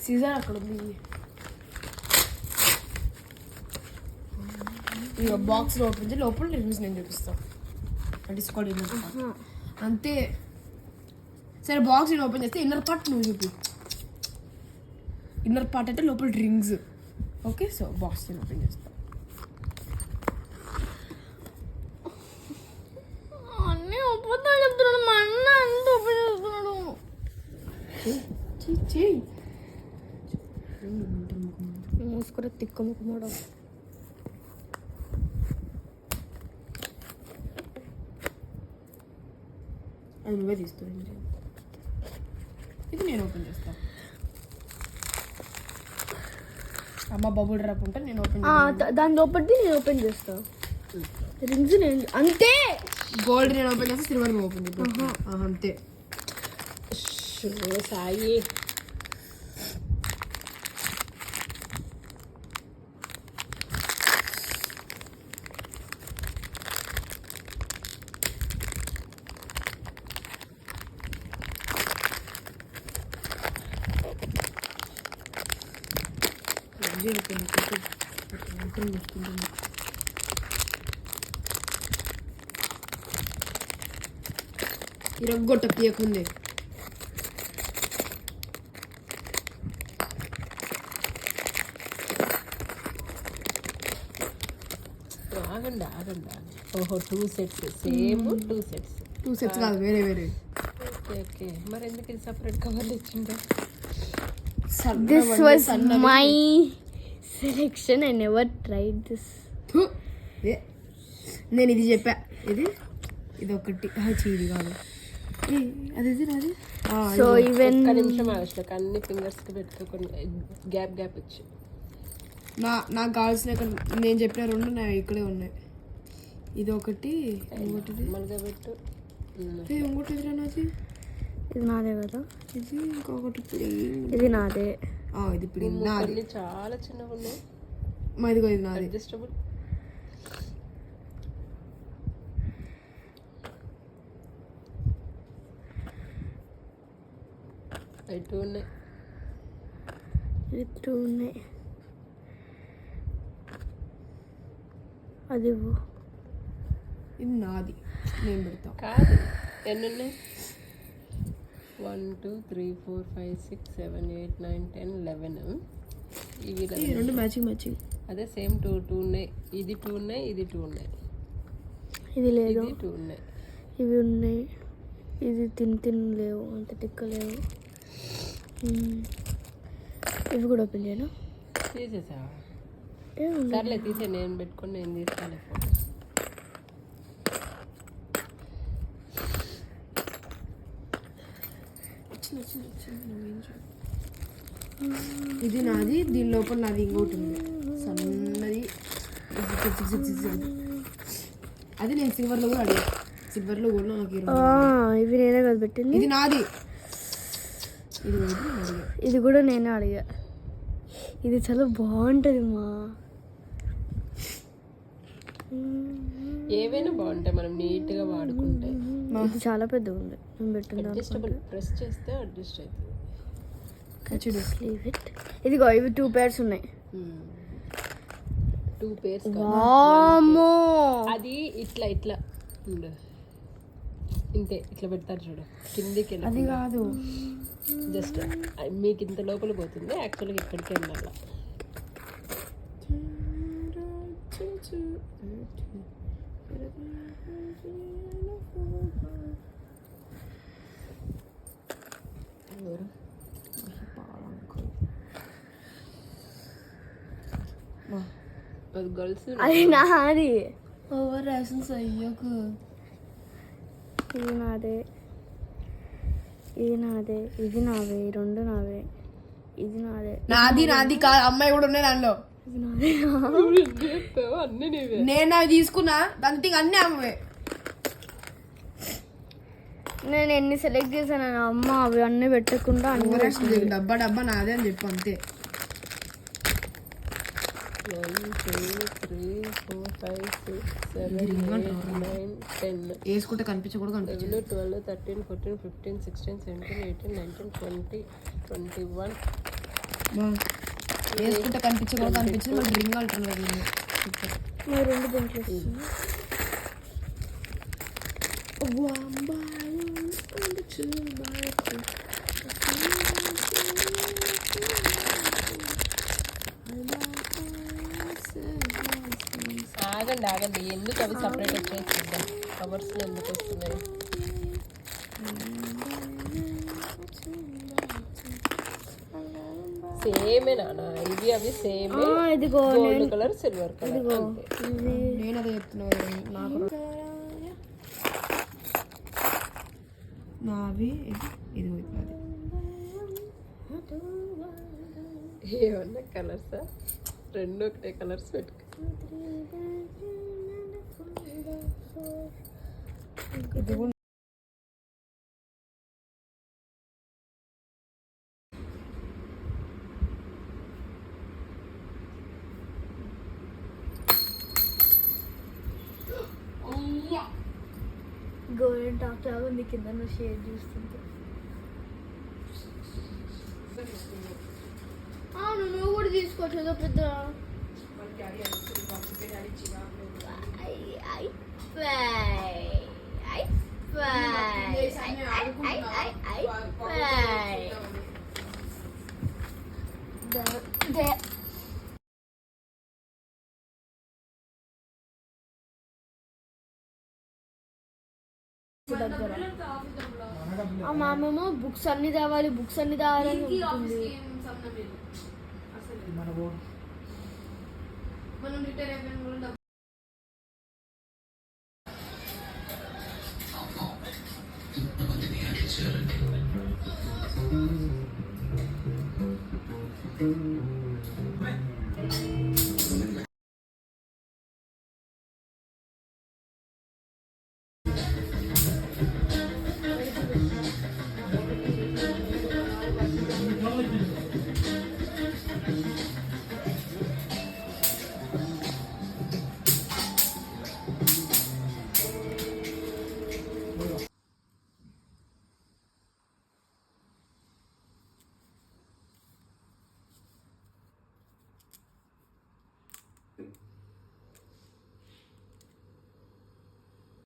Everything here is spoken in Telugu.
సీజర్ అక్కడ ఉంది. ఇక బాక్స్ ఓపెన్ చేసి లోపల రివ్యూస్ నేను చూపిస్తాను. డిస్కౌంట్ అంతే. సరే బాక్స్ నేను ఓపెన్ చేస్తే ఇన్నర్ పార్ట్ నువ్వు చూపి. ఇన్నర్ పార్ట్ అంటే లోపల రింగ్స్. ఓకే, సో బాక్స్ నేను ఓపెన్ చేస్తాను. అన్నీ ఒప్పుతా చెప్తున్నాడు మా అన్న, అంత ఓపెన్ చేస్తున్నాడు. చెయ్యి మూసుకురా తిక్క ముఖమాడు. అది నువ్వే తీస్తుంది. ఇది నేను ఓపెన్ చేస్తాను. అమ్మ బబుల్ డ్రాప్ ఉంటే నేను ఓపెన్ దాని లోపలిది నేను ఓపెన్ చేస్తా. రింగ్స్ నేను అంతే. గోల్డ్ నేను ఓపెన్ చేస్తే సిల్వర్ నేను ఓపెన్ చేస్తాను. అంతే. సాయి ఇరగొట్ట తీయకుంది. ఆగండి ఓహో 2 sets సేమ్ 2 sets. 2 sets కాదు, వేరే వేరే. ఓకే మరి ఎందుకు ఇది సపరేట్ కవర్లు ఇచ్చిండ్రు? This was my selection. I never tried this. నేను ఇది చెప్పా. ఇది ఒకటి చీది కాదు. అది నాది. సో ఈవెన్ ఒక్క నిమిషం ఆగస్ట్లోకి అన్ని ఫింగర్స్కి పెట్టుకొని గ్యాప్ ఇచ్చి నాకు కావాల్సిన నేను చెప్పిన 2 నా ఇక్కడే ఉన్నాయి. ఇది ఒకటి, ఇంకోటి మళ్ళీ పెట్టు. ఇంకోటి ఎదురా నాది. ఇది నాదే కదా. ఇది ఇంకొకటి ఇది నాదే. ఇది ఇప్పుడు నాది. చాలా చిన్నగా ఉన్నాయి. ఇదిగో ఇది నాది. అడ్జస్టబుల్. అవి 2 ఉన్నాయి. ఇది 2 ఉన్నాయి. అది ఇది నాది, నేను పెడతా. కాదు, ఎన్ని ఉన్నాయి? 1 2 3 4 5 6 7 8 9 10 11. ఇవి 2 మ్యాచింగ్. అదే సేమ్ 2 ఉన్నాయి. ఇది 2 ఉన్నాయి, ఇది 2 ఉన్నాయి. ఇది లేదు, 2 ఉన్నాయి. ఇవి ఉన్నాయి. ఇది తిన్ లేవు, అంత టిక్క లేవు. ఇవి కూడా ఓపెన్ చేయను. తీసేసా? సర్లే తీసే, నేను పెట్టుకొని నేను తీస్తాను. ఇది నాది, దీని లోపల నాది ఇంకోటి ఉంది సన్నది. అది నేను సిల్వర్లో కూడా అడిగా. సిల్వర్లో కూడా నాకు ఇవి నేనే కదా పెట్టింది. ఇది నాది. ఇది కూడా నేనే అడిగా. ఇది చాలా బాగుంటుంది మా. ఏవైనా బాగుంటాయి మనం నీట్గా వాడుకుంటే. ఇది చాలా పెద్దగా ఉంది. నేను పెట్టింది అడ్జస్టబుల్. ప్రెస్ చేస్తే అడ్జస్ట్ అవుతుంది. ఇదిగో ఇవి 2 pairs ఉన్నాయి. 2 pairs. అది ఇట్లా ఇంతే, ఇట్లా పెడతారు చూడు కిందికి. అది కాదు, జస్ట్ మీకు ఇంత లోపల పోతుంది, యాక్చువల్గా ఇక్కడికి వెళ్ళాలి. అది గర్ల్స్. అది నాది. ఓవర్ యాక్షన్స్ అయ్యోకు. ఇది నాదే, ఇది నాదే, ఇది నావే, 2 నావే. ఇది నాది కాదు, అమ్మాయి కూడా ఉన్నాయి దానిలో. అన్నీ నీవే. నేను అవి తీసుకున్నా, దాని అన్నీ అమ్మవే. నేను ఎన్ని సెలెక్ట్ చేశాను అమ్మ, అవి అన్నీ పెట్టకుండా అన్ని డబ్బా నాదే అని చెప్పు అంతే. 1 2 3 4 5 6 7 8 9 10. వేసుకుంటే కనిపించ కూడా కనిపించదు. 12 13 14 15 16 17 18 19 20 21 వేసుకుంటే కనిపించకుండా కనిపించింది మళ్ళీ రింగ్ అంటున్నారు మరి 2 పెయింట్లు వేస్తున్నా. ఆగండి ఆగండి, ఎందుకు అవి సపరేట్ వచ్చాయి చూద్దాం. కవర్స్లో ఎందుకు వస్తున్నాయి? సేమే నానా, ఇవి అవి సేమే. ఇదిగో గోల్డ్ కలర్, సిల్వర్ కలర్. నేను అదే చెప్తున్నా నాకు నావి ఇది ఏమన్నా కలర్సా? 2 ఒకటే కలర్స్ పెట్టుకో. ఇది కూడా గోల్డెన్ టాప్ లాగా ఉంది కింద షేడ్ చూస్తుంటే. నువ్వు కూడా తీసుకోవచ్చు ఏదో పెద్ద మా అమ్మేమో బుక్స్ అన్ని తేవాలి అని ఉంటుంది. Thank you.